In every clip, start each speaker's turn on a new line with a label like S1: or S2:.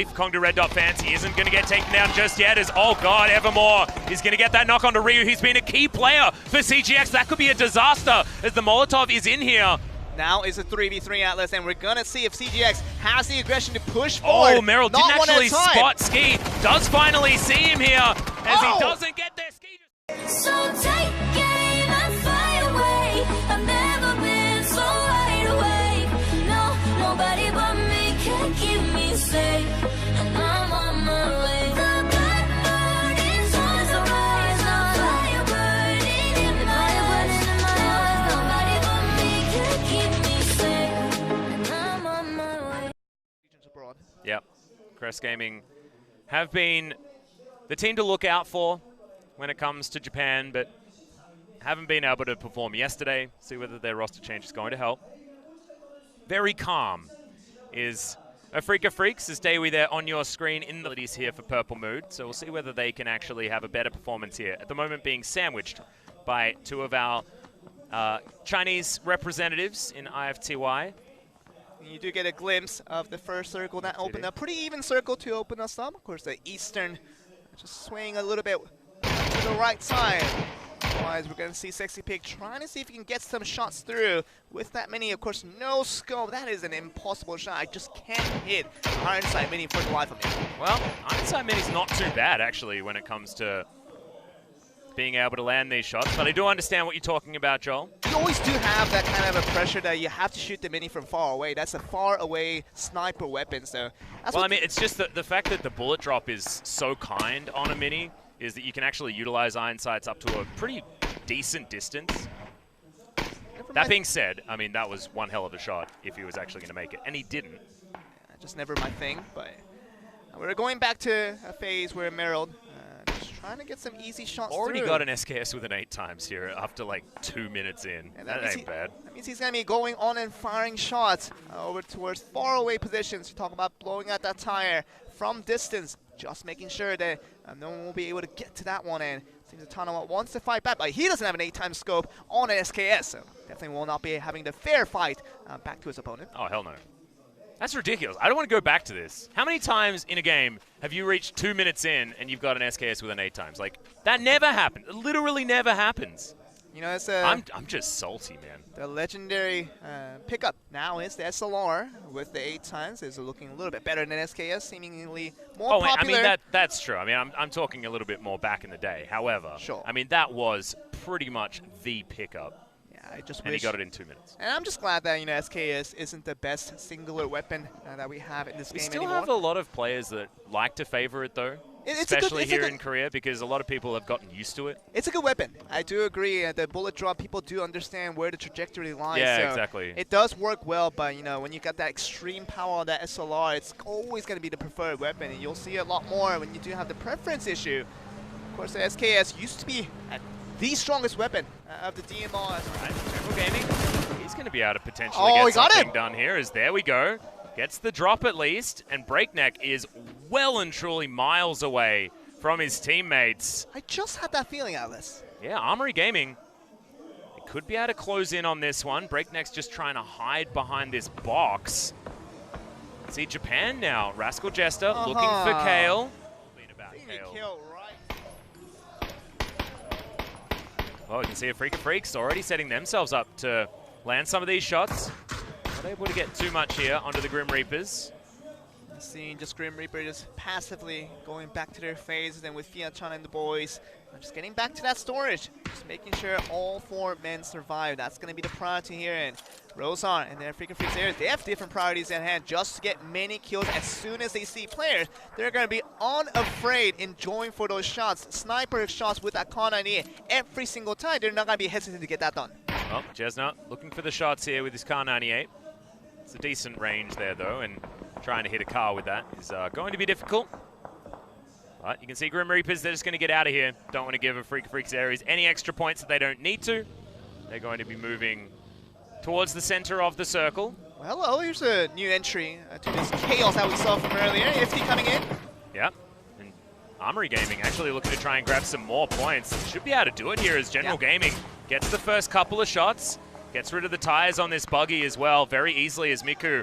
S1: unfortunately, for Kongdu Red Dot fans. He isn't going to get taken down just yet as, oh god, Evermore is going to get that knock onto Ryu. He's been a key player for CGX. That could be a disaster as the Molotov is in here.
S2: Now is a 3v3 Atlas, and we're going to see if CGX has the aggression to push forward.
S1: Oh, Merrill didn't actually spot Ski. Does finally see him here as he doesn't get there. Ski.
S3: So take game and fly away. I've never been so wide awake. No, nobody but me can keep me safe. And I'm on my way. The black burning suns are rising. Fire burning in my eyes. Nobody but me can keep me safe. And I'm on my way.
S1: Yep. Crest Gaming have been the team to look out for when it comes to Japan, but haven't been able to perform yesterday. See whether their roster change is going to help. Very calm is a Freak of Freaks, as Daewoo there on your screen in the abilities here for Purple Mood. So we'll see whether they can actually have a better performance here. At the moment being sandwiched by two of our Chinese representatives in IFTY.
S2: You do get a glimpse of the first circle that opened up. Pretty even circle to open us up. Of course, the Eastern just swaying a little bit to the right side. Otherwise, we're going to see Sexy Pig trying to see if he can get some shots through. With that mini, of course, no scope. That is an impossible shot. I just can't hit Ironside Mini for the life of me.
S1: Well, Ironside Mini's not too bad, actually, when it comes to being able to land these shots. But I do understand what you're talking about, Joel.
S2: You always do have that kind of a pressure that you have to shoot the mini from far away. That's a far away sniper weapon. So that's
S1: well, I mean, it's just the fact that the bullet drop is so kind on a mini is that you can actually utilize iron sights up to a pretty decent distance. That being said, I mean, that was one hell of a shot if he was actually going to make it, and he didn't.
S2: Yeah, just never my thing, but we're going back to a phase where Merrill just trying to get some easy shots
S1: Already got an SKS with an 8 times here after like 2 minutes in.
S2: And
S1: that ain't bad.
S2: That means he's going to be going on and firing shots over towards far away positions. You talk about blowing out that tire from distance, just making sure that no one will be able to get to that one. And seems Tonton wants to fight back, but he doesn't have an 8-time scope on an SKS, so definitely will not be having the fair fight back to his opponent.
S1: Oh, hell no. That's ridiculous. I don't want to go back to this. How many times in a game have you reached 2 minutes in and you've got an SKS with an 8 times? Like, that never happens. It literally never happens.
S2: You know, it's
S1: I'm just salty, man.
S2: The legendary pickup now is the SLR with the 8 times. Is looking a little bit better than SKS, seemingly more popular.
S1: I mean, that's true. I mean, I'm talking a little bit more back in the day. However,
S2: sure.
S1: I mean, that was pretty much the pickup.
S2: I just
S1: and
S2: wish,
S1: he got it in 2 minutes.
S2: And I'm just glad that, you know, SKS isn't the best singular weapon that we have in this game anymore.
S1: We still have a lot of players that like to favor it, though. Especially here in Korea, because a lot of people have gotten used to it.
S2: It's a good weapon. I do agree. The bullet drop, people do understand where the trajectory lies.
S1: Yeah,
S2: so
S1: exactly.
S2: It does work well, but you know, when you got that extreme power of that SLR, it's always going to be the preferred weapon, and you'll see a lot more when you do have the preference issue. Of course, the SKS used to be the strongest weapon of the DMR.
S1: Right, General Gaming, he's going to be able to potentially get something done here. As there we go. Gets the drop at least, and Breakneck is well and truly miles away from his teammates.
S2: I just had that feeling, Atlas.
S1: Yeah, Armory Gaming, it could be able to close in on this one. Breakneck's just trying to hide behind this box. See Japan now. Rascal Jester looking for Kale. Well, we can see a Freak of Freaks already setting themselves up to land some of these shots. Not able to get too much here onto the Grim Reapers.
S2: Seeing just Grim Reaper just passively going back to their phase, and with Fiat-chan and the boys just getting back to that storage, just making sure all 4 men survive. That's going to be the priority here. And Rosar and their Freak of Freaks areas, they have different priorities at hand just to get many kills. As soon as they see players, they're going to be unafraid in going for those shots. Sniper shots with that Kar98 every single time. They're not going to be hesitant to get that done.
S1: Well, Jesna looking for the shots here with his Kar98. It's a decent range there, though, and trying to hit a car with that is going to be difficult. But you can see Grim Reapers, they're just going to get out of here. Don't want to give a Freak of Freaks areas any extra points that they don't need to. They're going to be moving towards the center of the circle.
S2: Well, hello, here's a new entry to this chaos that we saw from earlier. FT coming in.
S1: Yep. And Armory Gaming actually looking to try and grab some more points. Should be able to do it here as General Gaming gets the first couple of shots. Gets rid of the tires on this buggy as well very easily as Miku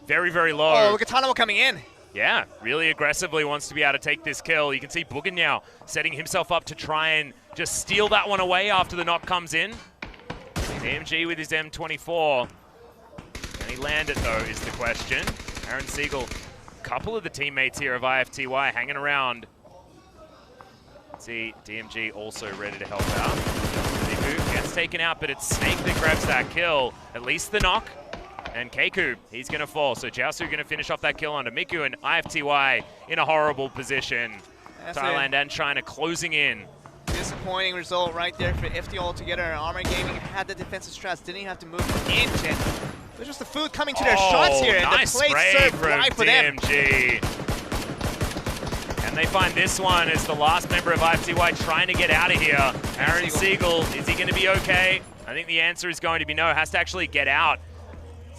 S1: very, very low.
S2: Oh, look at Tonton coming in.
S1: Yeah, really aggressively wants to be able to take this kill. You can see Bugin now setting himself up to try and just steal that one away after the knock comes in. DMG with his M24. Can he land it, though, is the question. Aaron Siegel, a couple of the teammates here of IFTY hanging around. See, DMG also ready to help out. Keiku gets taken out, but it's Snake that grabs that kill. At least the knock. And Keiku, he's going to fall. So Jiaosu going to finish off that kill onto Miku, and IFTY in a horrible position. That's Thailand and China closing in.
S2: Disappointing result right there for FT altogether. Armor Gaming had the defensive strats, didn't even have to move an inch. And there's just the food coming to their shots here. And
S1: nice
S2: the plate served right for them.
S1: And they find this one as the last member of IFTY trying to get out of here. Aaron Siegel, is he going to be okay? I think the answer is going to be no. Has to actually get out.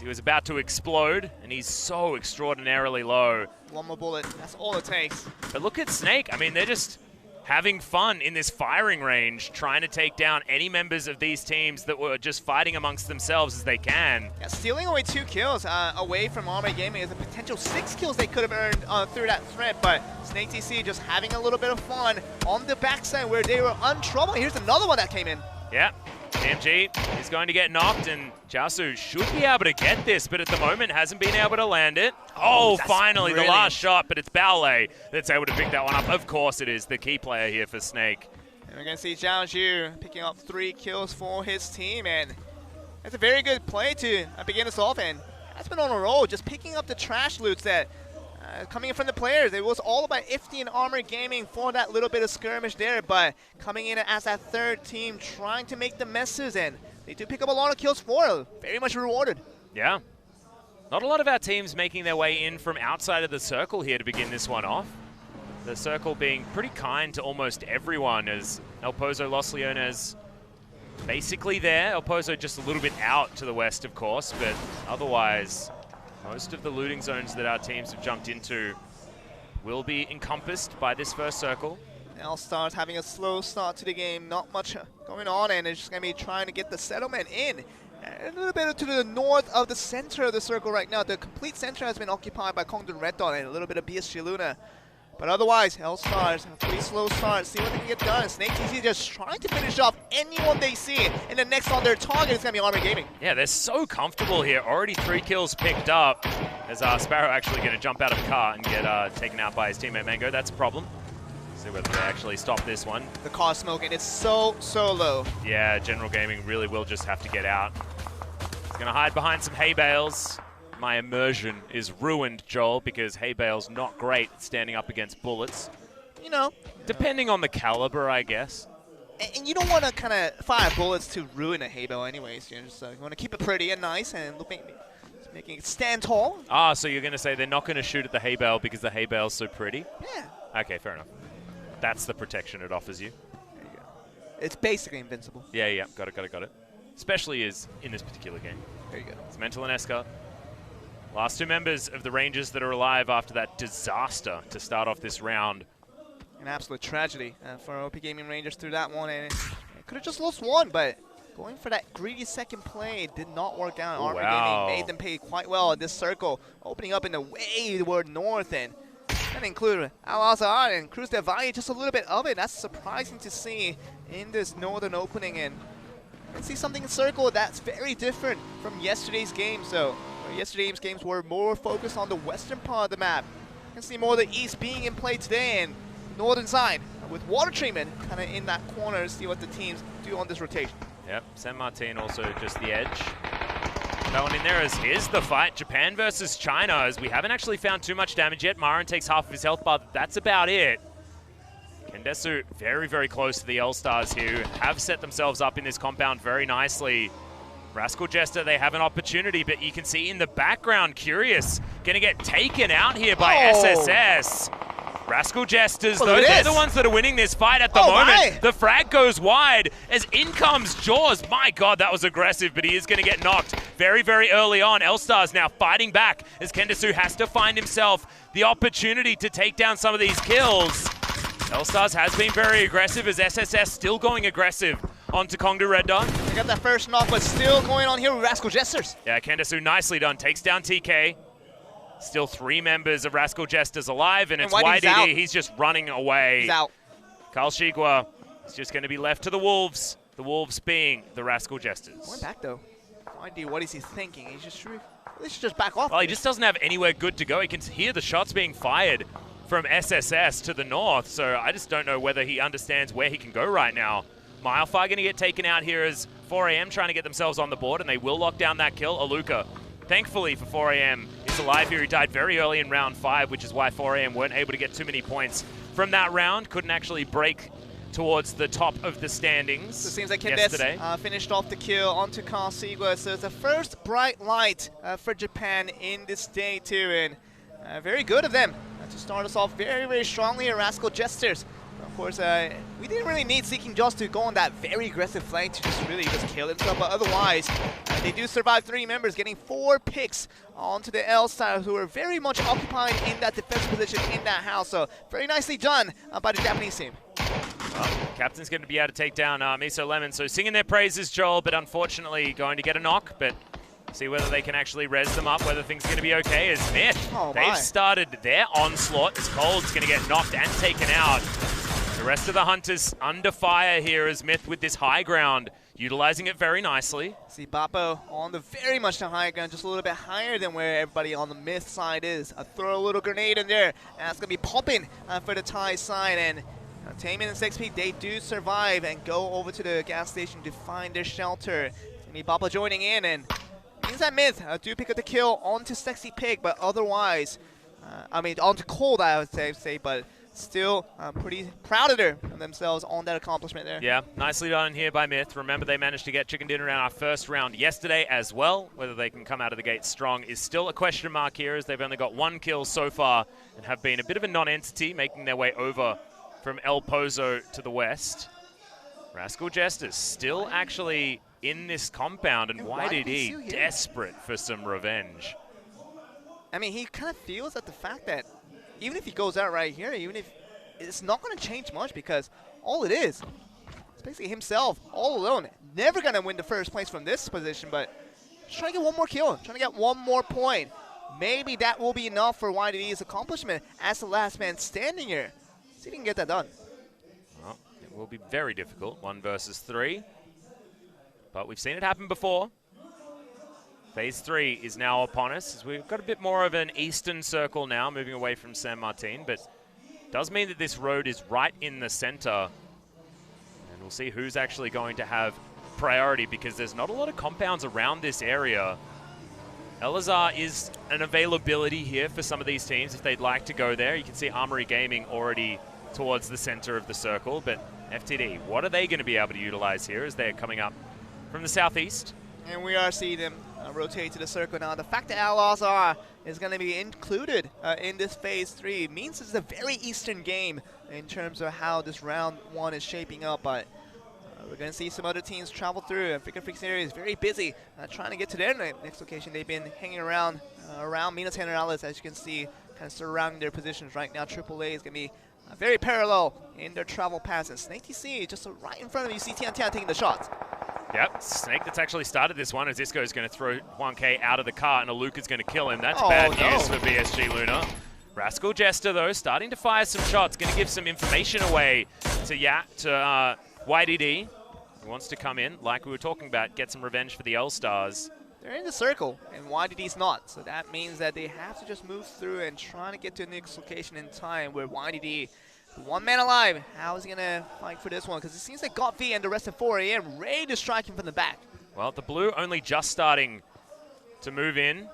S1: He was about to explode, and he's so extraordinarily low.
S2: One more bullet, that's all it takes.
S1: But look at Snake. I mean, they're just having fun in this firing range, trying to take down any members of these teams that were just fighting amongst themselves as they can.
S2: Yeah, stealing away 2 kills away from Armor Gaming is a potential 6 kills they could have earned through that threat, but Snake TC just having a little bit of fun on the backside where they were untroubled. Here's another one that came in.
S1: Yeah. DMG is going to get knocked, and Jiaosu should be able to get this, but at the moment hasn't been able to land it. Oh, finally, brilliant. The last shot, but it's Ballet that's able to pick that one up. Of course it is, the key player here for Snake.
S2: And we're going to see Zhao Zhu picking up 3 kills for his team, and that's a very good play to begin us off, and that's been on a roll, just picking up the trash loots that coming in from the players. It was all about Ifty and Armor Gaming for that little bit of skirmish there, but coming in as that third team, trying to make the messes, and they do pick up a lot of kills for it. Very much rewarded.
S1: Yeah. Not a lot of our teams making their way in from outside of the circle here to begin this one off. The circle being pretty kind to almost everyone, as El Pozo, Los Leones basically there. El Pozo just a little bit out to the west, of course, but otherwise most of the looting zones that our teams have jumped into will be encompassed by this first circle.
S2: Now Stars having a slow start to the game, not much going on, and they're just going to be trying to get the settlement in. A little bit to the north of the center of the circle right now. The complete center has been occupied by Kongdon Red Dot and a little bit of BSG Luna. But otherwise, Hell Stars, a pretty slow start. See what they can get done. Snake TC just trying to finish off anyone they see. And the next on their target is going to be Armor Gaming.
S1: Yeah, they're so comfortable here. Already 3 kills picked up. As Sparrow actually going to jump out of the car and get taken out by his teammate Mango. That's a problem. See whether they actually stop this one.
S2: The car smoking, it's so low.
S1: Yeah, General Gaming really will just have to get out. He's going to hide behind some hay bales. My immersion is ruined, Joel, because hay bale's not great at standing up against bullets.
S2: You know.
S1: Depending on the caliber, I guess.
S2: And you don't want to kind of fire bullets to ruin a hay bale anyways. You want to keep it pretty and nice and making it stand tall.
S1: Ah, so you're going to say they're not going to shoot at the hay bale because the hay bale's so pretty?
S2: Yeah.
S1: Okay, fair enough. That's the protection it offers you.
S2: There you go. It's basically invincible.
S1: Yeah, got it. Especially is in this particular game.
S2: There you go.
S1: It's Mental and Eska. Last 2 members of the Rangers that are alive after that disaster to start off this round.
S2: An absolute tragedy for OP Gaming Rangers through that one, and it could have just lost one, but going for that greedy second play did not work out. Armor Gaming made them pay quite well in this circle, opening up in the way toward north, and that included Al-Azhar and Cruz del Valle, just a little bit of it. That's surprising to see in this northern opening, and let's see something in circle that's very different from yesterday's game. So yesterday's games were more focused on the western part of the map. You can see more of the east being in play today, and northern side with water treatment kind of in that corner to see what the teams do on this rotation.
S1: Yep, San Martin also just the edge. That one in there as here's the fight, Japan versus China, as we haven't actually found too much damage yet. Marin takes half of his health bar, that's about it. Kendesu very, very close to the L-Stars here, who have set themselves up in this compound very nicely. Rascal Jester, they have an opportunity, but you can see in the background, Curious going to get taken out here by SSS. Rascal Jesters, they're the ones that are winning this fight at the moment. The frag goes wide as in comes Jaws. My God, that was aggressive, but he is going to get knocked very, very early on. L-Stars now fighting back as Kendesu has to find himself the opportunity to take down some of these kills. L-Stars has been very aggressive as SSS still going aggressive onto Kongdon Red Dot.
S2: They got that first knock, but still going on here with Rascal Jesters.
S1: Yeah, Kendesu nicely done. Takes down TK. Still 3 members of Rascal Jesters alive, and it's
S2: YDD's out.
S1: YDD. He's just running away.
S2: He's out.
S1: Carl Shigwa is just going to be left to the Wolves. The Wolves being the Rascal Jesters.
S2: Going back though. YD, what is he thinking? He should just back off.
S1: Well, he just doesn't have anywhere good to go. He can hear the shots being fired from SSS to the north, so I just don't know whether he understands where he can go right now. Milefire going to get taken out here as 4AM trying to get themselves on the board, and they will lock down that kill. Aluka, thankfully for 4AM, is alive here. He died very early in round 5, which is why 4AM weren't able to get too many points from that round. Couldn't actually break towards the top of the standings.
S2: So it seems like
S1: yesterday.
S2: finished off the kill onto Carl Shigwa. So it's the first bright light for Japan in this day too, and very good of them to start us off very, very strongly at Rascal Jesters. Of course, we didn't really need Seeking Just to go on that very aggressive flank to just kill himself, but otherwise, they do survive 3 members, getting 4 picks onto the L side, who are very much occupied in that defense position in that house. So very nicely done by the Japanese team.
S1: Well, Captain's going to be able to take down Miso Lemon, so singing their praises, Joel, but unfortunately going to get a knock, but see whether they can actually res them up, whether things are going to be okay. As Myth, they've started their onslaught. As Cold's going to get knocked and taken out. The rest of the Hunters under fire here as Myth with this high ground, utilizing it very nicely.
S2: See Bappo on the very much the high ground, just a little bit higher than where everybody on the Myth side is. Throw a little grenade in there, and that's going to be popping for the Thai side. And Taemin and 6P, they do survive and go over to the gas station to find their shelter. It's going to be Bappo joining in, and means that Myth do pick up the kill onto Sexy Pig, but otherwise, onto Cold, I would say, but still pretty proud of themselves on that accomplishment there.
S1: Yeah, nicely done here by Myth. Remember, they managed to get chicken dinner in our first round yesterday as well. Whether they can come out of the gate strong is still a question mark here, as they've only got 1 kill so far and have been a bit of a non-entity, making their way over from El Pozo to the west. Rascal Jesters still actually in this compound, and YDD desperate for some revenge.
S2: I mean, he kind of feels that the fact that even if he goes out right here, even if it's not going to change much, because all it is, it's basically himself all alone. Never going to win the first place from this position, but just trying to get 1 more kill, trying to get 1 more point. Maybe that will be enough for YDD's accomplishment as the last man standing here. See if he can get that done.
S1: Well, it will be very difficult, 1 versus 3. But we've seen it happen before. Phase 3 is now upon us, as we've got a bit more of an eastern circle now, moving away from San Martin, but it does mean that this road is right in the center. And we'll see who's actually going to have priority, because there's not a lot of compounds around this area. Elazar is an availability here for some of these teams if they'd like to go there. You can see Armory Gaming already towards the center of the circle, but FTD, what are they going to be able to utilize here as they're coming up from the southeast?
S2: And we are seeing them rotate to the circle now. The fact that Al-Azhar is going to be included in this Phase 3 means it's a very eastern game in terms of how this round 1 is shaping up, but we're going to see some other teams travel through. Freaking Freaks area is very busy trying to get to their next location. They've been hanging around Minas Generales, as you can see, kind of surrounding their positions right now. AAA is going to be very parallel in their travel paths. And Snake TC just right in front of you. See Tian taking the shots.
S1: Yep, Snake that's actually started this one, as Isco is going to throw 1K out of the car and Aluka's going to kill him. That's bad news for BSG Luna. Rascal Jester, though, starting to fire some shots, going to give some information away to YDD. He wants to come in, like we were talking about, get some revenge for the L-Stars.
S2: They're in the circle, and YDD's not. So that means that they have to just move through and try to get to the next location in time, where YDD, 1 man alive, how is he going to fight for this one? Because it seems like Got V and the rest of 4AM ready to strike him from the back.
S1: Well, the blue only just starting to move in.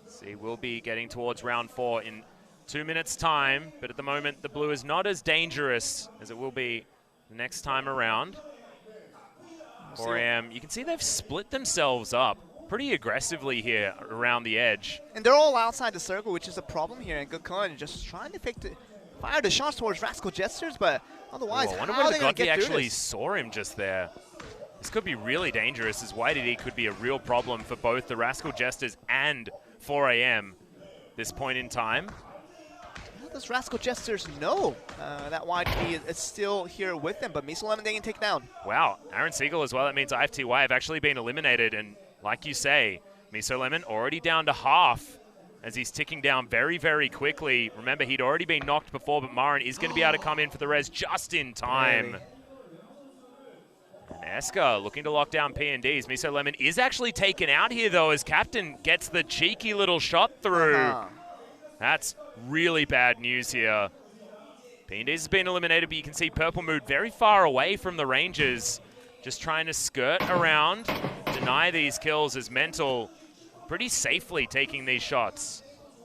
S1: See, we'll be getting towards round 4 in 2 minutes' time, but at the moment, the blue is not as dangerous as it will be the next time around. 4AM, you can see they've split themselves up pretty aggressively here around the edge.
S2: And they're all outside the circle, which is a problem here. And Gukun just trying to fire the shots towards Rascal Jesters, but otherwise,
S1: I wonder
S2: how are
S1: whether
S2: they going to
S1: Godby
S2: get through
S1: actually
S2: this?
S1: saw him just there. This could be really dangerous, as YDD could be a real problem for both the Rascal Jesters and 4AM this point in time.
S2: How does Rascal Jesters know that YDD is still here with them, but Miso Lemon they can take down?
S1: Wow, Aaron Siegel as well. That means IFTY have actually been eliminated, and like you say, Miso Lemon already down to half as he's ticking down very, very quickly. Remember, he'd already been knocked before, but Marin is going to be able to come in for the res just in time. And Eska looking to lock down P&Ds. Miso Lemon is actually taken out here, though, as Captain gets the cheeky little shot through. That's really bad news here. P&Ds has been eliminated, but you can see Purple Mood very far away from the Rangers. Just trying to skirt around, deny these kills as Mental pretty safely taking these shots.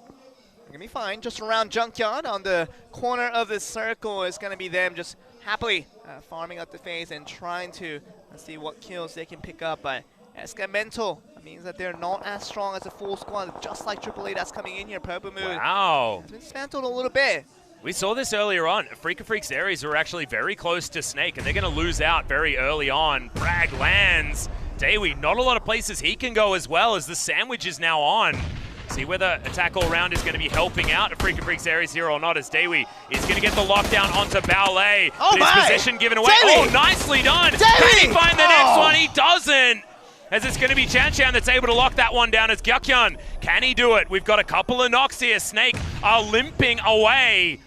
S2: They're going to be fine. Just around Junkyard on the corner of the circle is going to be them just happily farming up the phase and trying to see what kills they can pick up. But Eska Mental means that they're not as strong as a full squad, just like AAA that's coming in here. Purple Moon
S1: Wow.
S2: has been dismantled a little bit.
S1: We saw this earlier on. Freaka Freaks Aries were actually very close to Snake, and they're going to lose out very early on. Bragg lands. Daewee, not a lot of places he can go as well, as the sandwich is now on. See whether Attack All Round is going to be helping out Freaka Freaks Aries here or not, as Daewee is going to get the lockdown onto Ballet.
S2: Oh
S1: his position given away.
S2: Daewee!
S1: Oh, nicely done.
S2: Daewee!
S1: Can he find the next one? He doesn't. As it's going to be Chan Chan that's able to lock that one down as Gyakyan. Can he do it? We've got a couple of knocks here. Snake are limping away.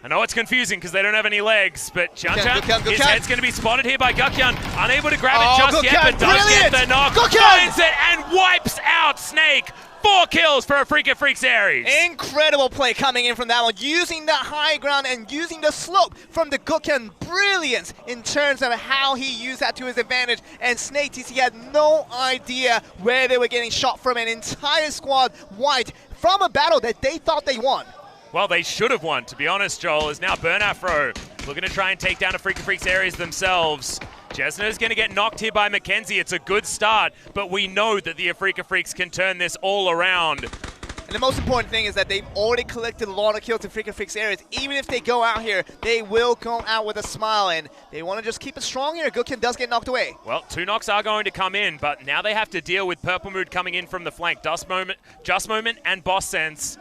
S1: I know it's confusing because they don't have any legs, but Chan Chan, his head's going to be spotted here by Gyakyan. Unable to grab it just yet, but does get the knock. Finds it and wipes out Snake. 4 kills for a Freaka Freaks Aries.
S2: Incredible play coming in from that one, using the high ground and using the slope from the Gyakyan. Brilliance in terms of how he used that to his advantage. And Snake TC had no idea where they were getting shot from. An entire squad wiped from a battle that they thought they won.
S1: Well, they should have won, to be honest, Joel, as now Burn Afro looking to try and take down a Freaka Freaks Aries themselves. Jesner's going to get knocked here by Mackenzie. It's a good start, but we know that the Freaka Freaks can turn this all around.
S2: And the most important thing is that they've already collected a lot of kills in Freaka Freaks Aries. Even if they go out here, they will go out with a smile, and they want to just keep it strong here. Gyakyan does get knocked away.
S1: Well, 2 knocks are going to come in, but now they have to deal with Purple Mood coming in from the flank. Just Moment, and Boss Sense.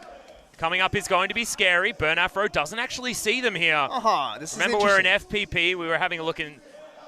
S1: Coming up is going to be scary. Burn Afro doesn't actually see them here.
S2: This is
S1: Remember, we're in FPP. We were having a look in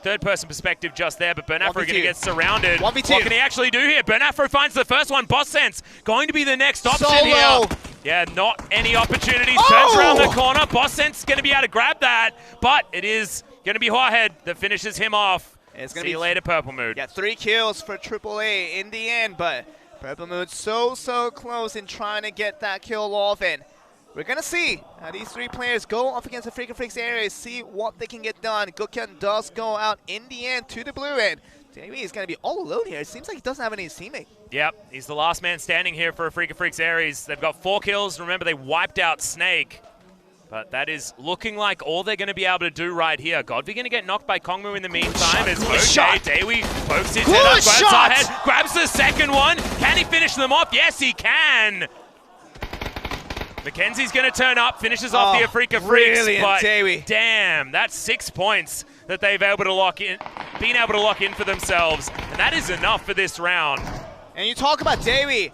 S1: third-person perspective just there, but Burn Afro going to get surrounded.
S2: 1v2.
S1: What can he actually do here? Burn Afro finds the first one. Boss Sense going to be the next option here. Yeah, not any opportunities. Turns around the corner. Boss Sense going to be able to grab that, but it is going to be Huahead that finishes him off. See you later, Purple Mood.
S2: Yeah, 3 kills for AAA in the end, but Purple Mood so close in trying to get that kill off, and we're going to see how these 3 players go up against the Freaka Freaks Aries, see what they can get done. Gyakyan does go out in the end to the blue end. Daewee is going to be all alone here. It seems like he doesn't have any of his teammate.
S1: Yep, he's the last man standing here for a Freaka Freaks Aries. They've got 4 kills. Remember, they wiped out Snake. But that is looking like all they're going to be able to do right here. Godby going to get knocked by Kongmu in the meantime. As Daewee pokes his head up, head, grabs the second one. Can he finish them off? Yes, he can. Mackenzie's going to turn up, finishes off the Freaka Freaks. But
S2: Daewee.
S1: Damn, that's 6 points that they've been able to lock in for themselves. And that is enough for this round.
S2: And you talk about Daewee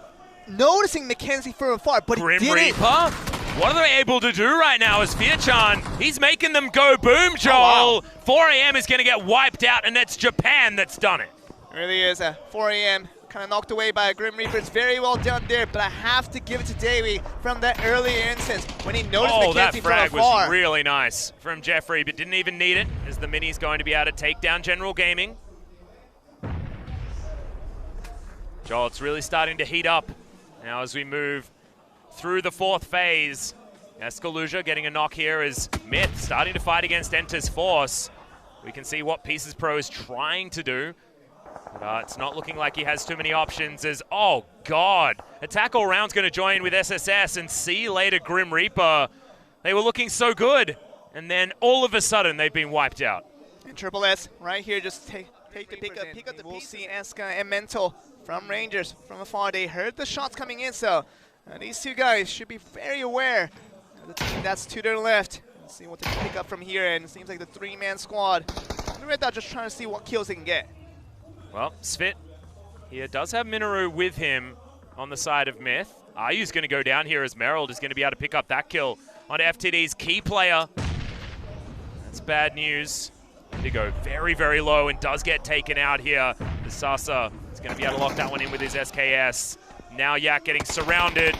S2: noticing Mackenzie from afar, but
S1: Grim
S2: he didn't.
S1: Reaper? What are they able to do right now is Fearchan, he's making them go boom, Joel. 4 AM is going to get wiped out, and that's Japan that's done it.
S2: It really is. 4 AM kind of knocked away by a Grim Reaper. It's very well done there, but I have to give it to Daewee from that earlier instance when he noticed Mackenzie from afar.
S1: That frag was really nice from Jeffrey, but didn't even need it, as the Mini's going to be able to take down General Gaming. Joel, it's really starting to heat up now as we move through the 4th phase. Escalusia getting a knock here as Myth starting to fight against Enter's Force. We can see what Pieces Pro is trying to do. But it's not looking like he has too many options as, oh God, Attack All Round's going to join with SSS and see you later Grim Reaper. They were looking so good, and then all of a sudden they've been wiped out.
S2: And Triple S right here, just take the pick up the We'll see Eska and Mental from Rangers from afar. They heard the shots coming in, so these 2 guys should be very aware of the team that's to their left. Let's see what they can pick up from here, and it seems like the 3-man squad. The Red Dot just trying to see what kills they can get.
S1: Well, Svit here does have Minoru with him on the side of Myth. Ayu's going to go down here as Merrill is going to be able to pick up that kill on FTD's key player. That's bad news. Indigo very low and does get taken out here. The Sasa is going to be able to lock that one in with his SKS. Now Yak getting surrounded.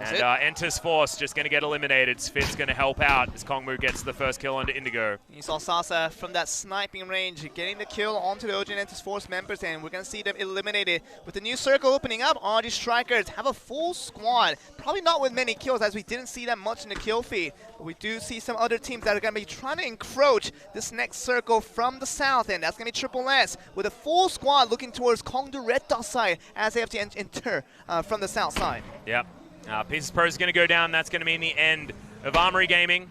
S1: And enters Force, just going to get eliminated. Svid's going to help out as Kongmu gets the first kill onto Indigo.
S2: You saw Sasa from that sniping range getting the kill onto the OG Entus Force members, and we're going to see them eliminated. With the new circle opening up, RG Strikers have a full squad. Probably not with many kills, as we didn't see that much in the kill feed. But we do see some other teams that are going to be trying to encroach this next circle from the south, and that's going to be Triple S with a full squad looking towards Kongdu Red Dot side as they have to enter from the south side.
S1: Yep. Pieces Pro is going to go down. That's going to mean the end of Armory Gaming.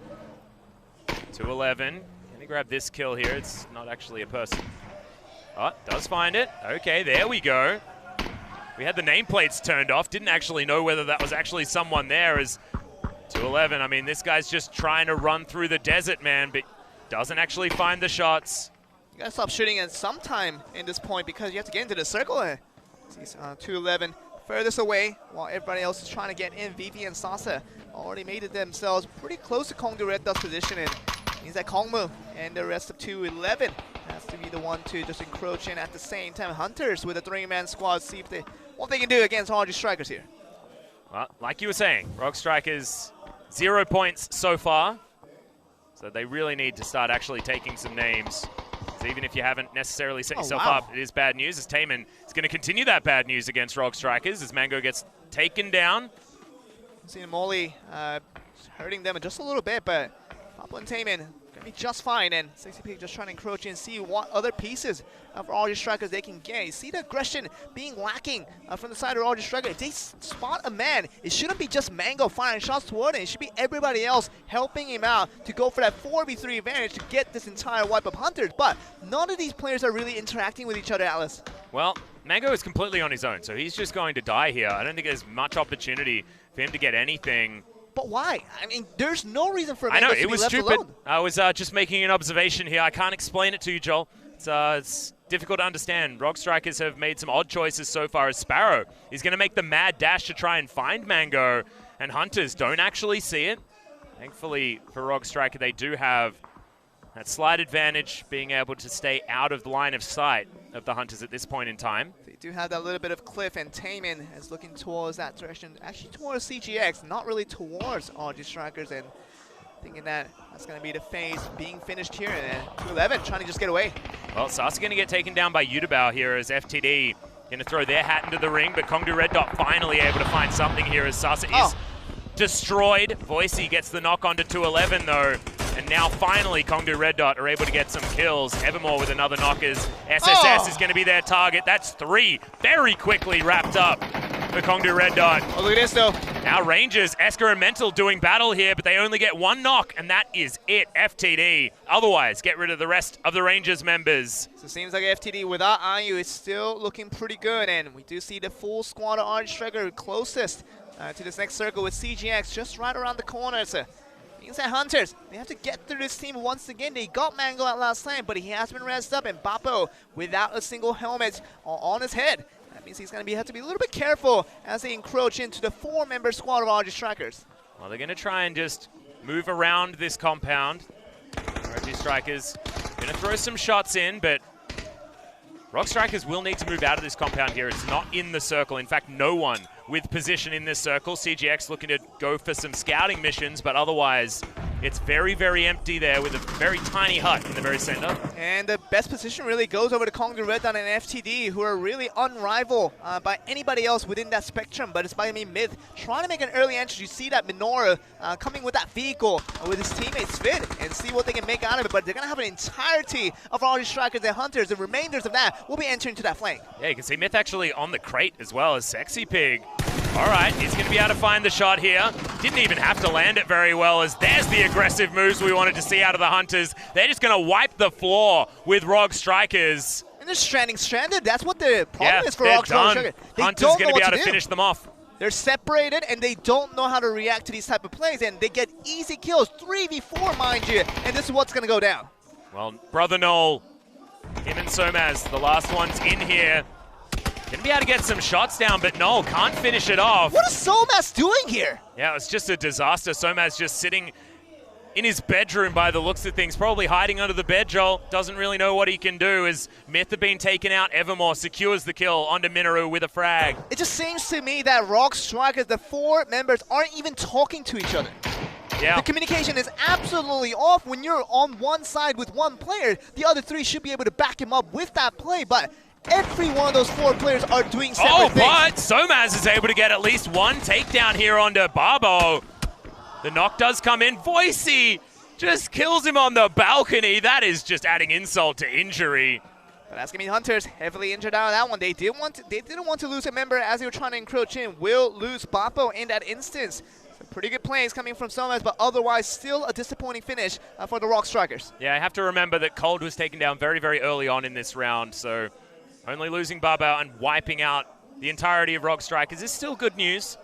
S1: 2-11. Can he grab this kill here? It's not actually a person. Oh, does find it. Okay, there we go. We had the nameplates turned off. Didn't actually know whether that was actually someone there. As 2-11. I mean, this guy's just trying to run through the desert, man, but doesn't actually find the shots.
S2: You got to stop shooting at some time in this point because you have to get into the circle. 2-11. Furthest away, while everybody else is trying to get in. Vivi and Sasa already made it themselves pretty close to Kongdu Red Dot's position, and means that Kongmu and the rest of 2-11 has to be the one to just encroach in at the same time. Hunters with a 3-man squad, see if what they can do against RG Strikers here.
S1: Well, like you were saying, Rogue Strikers 0 points so far, so they really need to start actually taking some names. Even if you haven't necessarily set yourself up, it is bad news, as Taman is going to continue that bad news against Rogue Strikers as Mango gets taken down.
S2: Seeing Molly hurting them just a little bit, but Papa and Taman going to be just fine, and Sexy Pig just trying to encroach in and see what other pieces of RG Strikers they can get. You see the aggression being lacking from the side of RG Strikers. If they spot a man, it shouldn't be just Mango firing shots toward it. It should be everybody else helping him out to go for that 4v3 advantage to get this entire wipe of Hunters. But none of these players are really interacting with each other, Alice.
S1: Well, Mango is completely on his own, so he's just going to die here. I don't think there's much opportunity for him to get anything.
S2: But why? I mean, there's no reason for Mango to be left alone.
S1: I know, it was stupid. I was just making an observation here. I can't explain it to you, Joel. It's difficult to understand. Rogue Strikers have made some odd choices so far, as Sparrow is going to make the mad dash to try and find Mango, and Hunters don't actually see it. Thankfully for Rogue Striker, they do have that slight advantage, being able to stay out of the line of sight of the Hunters at this point in time.
S2: They do have that little bit of cliff, and Taman is looking towards that direction, actually towards CGX, not really towards RG Strikers, and thinking that that's going to be the phase being finished here, and 2-11 trying to just get away.
S1: Well, Sasa going to get taken down by Yudabao here as FTD going to throw their hat into the ring, but Kongdu Red Dot finally able to find something here as Sasa is destroyed. Voicey gets the knock onto 2-11 though, and now finally Kongdu Red Dot are able to get some kills. Evermore with another knock as SSS is going to be their target. That's 3 very quickly wrapped up for Kongdu Red Dot.
S2: Oh, look at this though.
S1: Now Rangers, Esker and Mental doing battle here, but they only get 1 knock, and that is it, FTD. Otherwise, get rid of the rest of the Rangers members.
S2: So it seems like FTD without IU is still looking pretty good, and we do see the full squad of RG Striker closest to this next circle with CGX just right around the corner. So means that Hunters, they have to get through this team once again. They got Mango out last time, but he has been rezzed up, and Bappo without a single helmet on his head. That means he's going to have to be a little bit careful as they encroach into the 4-member squad of RG Strikers.
S1: Well, they're going to try and just move around this compound. RG Strikers going to throw some shots in, but Rogue Strikers will need to move out of this compound here. It's not in the circle. In fact, no one with position in this circle. CGX looking to go for some scouting missions, but otherwise it's very, very empty there with a very tiny hut in the very center.
S2: And the best position really goes over to Kongdu Red Dot and FTD, who are really unrivaled by anybody else within that spectrum, but it's by me Myth trying to make an early entry. You see that Minoru coming with that vehicle with his teammate Svid and see what they can make out of it, but they're going to have an entirety of RG Strikers and Hunters. The remainders of that will be entering to that flank.
S1: Yeah, you can see Myth actually on the crate as well as Sexy Pig. All right, he's going to be able to find the shot here. Didn't even have to land it very well, as there's the aggressive moves we wanted to see out of the Hunters. They're just going to wipe the floor with Rogue Strikers.
S2: And they're stranded. That's what the problem is for Rogue Strikers.
S1: Hunters going to be able to finish them off.
S2: They're separated, and they don't know how to react to these type of plays, and they get easy kills, 3v4, mind you, and this is what's going to go down.
S1: Well, Brother Noel, him and Somaz, the last ones in here. Gonna be able to get some shots down, but Noel can't finish it off.
S2: What is Somaz doing here?
S1: Yeah, it's just a disaster. Somaz just sitting in his bedroom by the looks of things, probably hiding under the bed. Joel doesn't really know what he can do as Myth have been taken out. Evermore secures the kill onto Minoru with a frag.
S2: It just seems to me that Rock Strikers, the 4 members, aren't even talking to each other.
S1: Yeah.
S2: The communication is absolutely off. When you're on one side with one player, the other 3 should be able to back him up with that play, but every one of those 4 players are doing separate things.
S1: But Somaz is able to get at least one takedown here onto Babo. The knock does come in. Voicey just kills him on the balcony. That is just adding insult to injury.
S2: But that's going to be Hunters heavily injured out of that one. They didn't want to lose a member as they were trying to encroach in. Will lose Babo in that instance. So pretty good plays coming from Somaz, but otherwise still a disappointing finish for the Rock Strikers.
S1: Yeah, I have to remember that Cold was taken down very, very early on in this round, so only losing Babo and wiping out the entirety of Rock Strikers is still good news,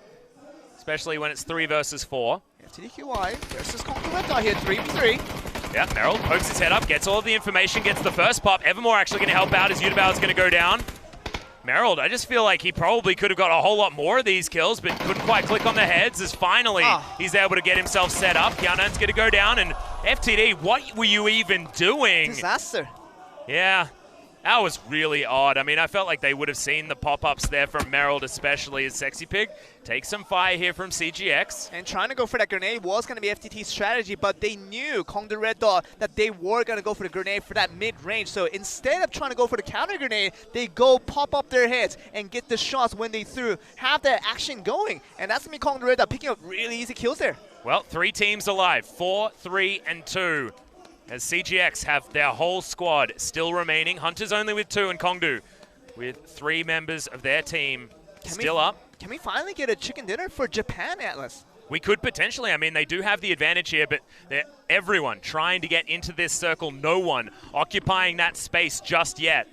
S1: especially when it's 3 versus 4.
S2: FTDQY versus Kompetisi here, 3v3.
S1: Yeah, Merrill pokes his head up, gets all of the information, gets the first pop. Evermore actually going to help out as Yudabao is going to go down. Merrill, I just feel like he probably could have got a whole lot more of these kills, but couldn't quite click on the heads as finally he's able to get himself set up. Kianan's going to go down, and FTD, what were you even doing?
S2: Disaster.
S1: Yeah. That was really odd. I mean, I felt like they would have seen the pop-ups there from Merrill, especially as Sexy Pig takes some fire here from CGX.
S2: And trying to go for that grenade was going to be FTT's strategy, but they knew, Kong the Red Dot, that they were going to go for the grenade for that mid-range. So instead of trying to go for the counter grenade, they go pop up their heads and get the shots when they have that action going. And that's going to be Kong the Red Dot picking up really easy kills there.
S1: Well, 3 teams alive, 4, 3, and 2. As CGX have their whole squad still remaining. Hunters only with 2 and Kongdu with 3 members of their team still up.
S2: Can we finally get a chicken dinner for Japan, Atlas?
S1: We could potentially. I mean, they do have the advantage here, but they're everyone trying to get into this circle. No one occupying that space just yet.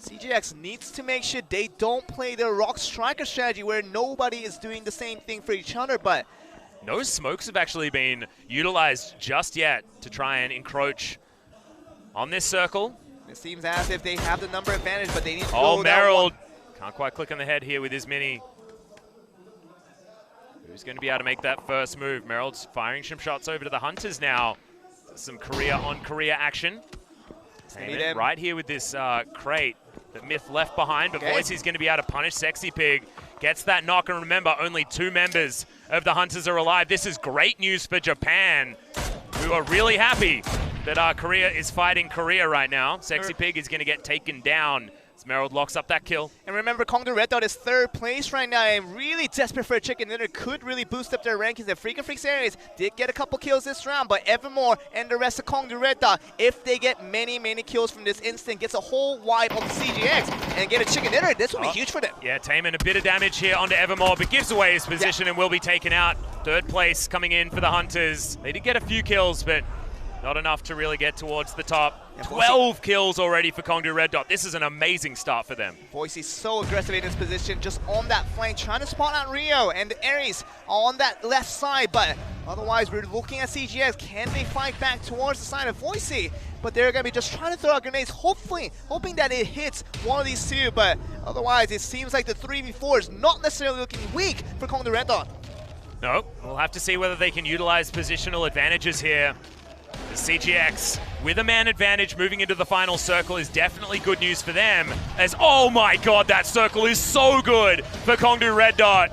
S2: CGX needs to make sure they don't play their Rock Striker strategy where nobody is doing the same thing for each other, but
S1: no smokes have actually been utilized just yet to try and encroach on this circle.
S2: It seems as if they have the number advantage, but they need to go
S1: Oh, Merrill can't quite click on the head here with his mini. Who's going to be able to make that first move? Merrill's firing some shots over to the Hunters now. Some career-on-career action. Right here with this crate that Myth left behind, but Voicey's going to be able to punish Sexy Pig. Gets that knock, and remember, only 2 members of the Hunters are alive. This is great news for Japan, who are really happy that Korea is fighting Korea right now. Sexy Pig is going to get taken down as Merrill locks up that kill.
S2: And remember, Kong the Red Dot is 3rd place right now, and really desperate for a chicken dinner. Could really boost up their rankings. The Freak and Freaks areas did get a couple kills this round, but Evermore and the rest of Kong the Red Dot, if they get many, many kills from this instant, gets a whole wipe on the CGX and get a chicken dinner, this will be huge for them.
S1: Yeah, Taman a bit of damage here onto Evermore, but gives away his position and will be taken out. 3rd place coming in for the Hunters. They did get a few kills, but not enough to really get towards the top. 12 kills already for Kongdu Red Dot. This is an amazing start for them.
S2: Voicey's so aggressive in his position, just on that flank, trying to spot out Rio and the Ares on that left side, but otherwise we're looking at CGX. Can they fight back towards the side of Voicey? But they're going to be just trying to throw out grenades, hoping that it hits one of these 2, but otherwise it seems like the 3v4 is not necessarily looking weak for Kongdu Red Dot.
S1: No, we'll have to see whether they can utilize positional advantages here. The CGX, with a man advantage moving into the final circle, is definitely good news for them. As, oh my god, that circle is so good for Kongdu Red Dot.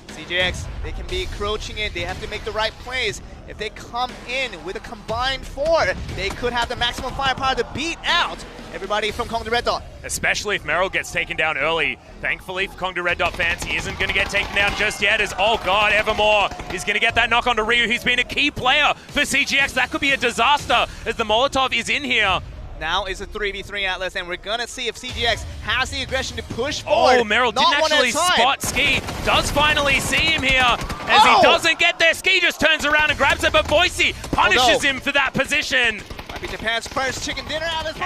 S2: CGX, they can be encroaching in. They have to make the right plays. If they come in with a combined 4, they could have the maximum firepower to beat out everybody from Kongdu Red Dot.
S1: Especially if Merrill gets taken down early. Thankfully for Kongdu Red Dot fans, he isn't going to get taken down just yet as, oh god, Evermore is going to get that knock onto Ryu. He's been a key player for CGX. That could be a disaster as the Molotov is in here.
S2: Now is a 3v3 Atlas, and we're going to see if CGX has the aggression to push forward.
S1: Oh, Merrill didn't actually spot Ski. Does finally see him here as he doesn't get there. Ski just turns around and grabs it, but Voicey punishes him for that position.
S2: Might be Japan's first chicken dinner, Atlas.